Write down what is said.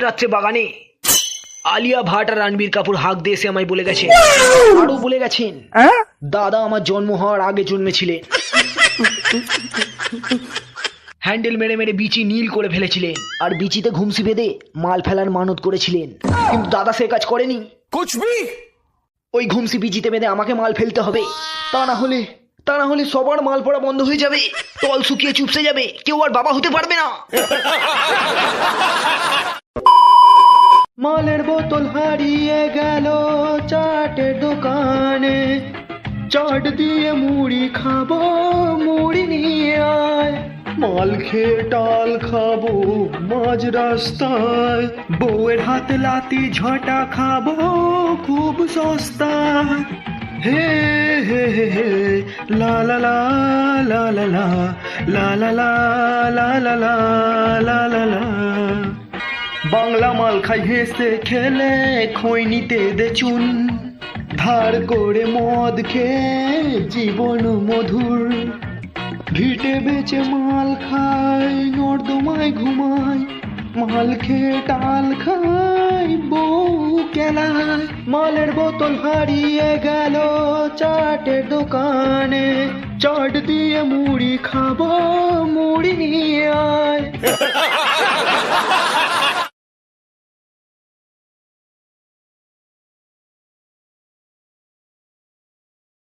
রাত্রে বাগানে আলিয়া ভাট আর রণবীর কাপুর হাঁক দিয়ে এসে আমায় বলে গেছে, আরো বলে গেছেন দাদা আমার জন্ম হওয়ার আগে জন্মেছিলেন। হ্যান্ডেল মেরে মেরে বিচি নীল করে ফেলেছিলেন আর বিচিতে ঘুমসি বেঁধে মাল ফেলার মানত করেছিলেন, কিন্তু দাদা সে কাজ করেনি। ওই ঘুমসি বিচিতে বেঁধে আমাকে মাল ফেলতে হবে, তা না হলে সবার মাল পড়া বন্ধ হয়ে যাবে, তল শুকিয়ে চুপসে যাবে, কেউ আর বাবা হতে পারবে না। মালের বোতল হারিয়ে গেল চাটের দোকানে, চাট দিয়ে মুড়ি খাবো, মুড়ি নিয়ে আয়। মাল খেয়ে টাল খাবো মাঝ রাস্তায়, বউয়ের হাতে লাতি ঝটা খাবো খুব সস্তা। হে হে হে হে লা লা লা লা লা লা লা লা লা লা লা লা লা লা লা। বাংলা মাল খাই হেসে খেলে খৈনিতে দে চুন, ধার করে মদ খেয়ে জীবন মধুর। ভিটে বেচে মাল খাই নর্দমায় ঘুমাই, মাল খেয়ে টাল খাই বউ কেলায়। মালের বোতল হারিয়ে গেল চাটের দোকানে, চাট দিয়ে মুড়ি খাবো, মুড়ি নিয়ে আয়।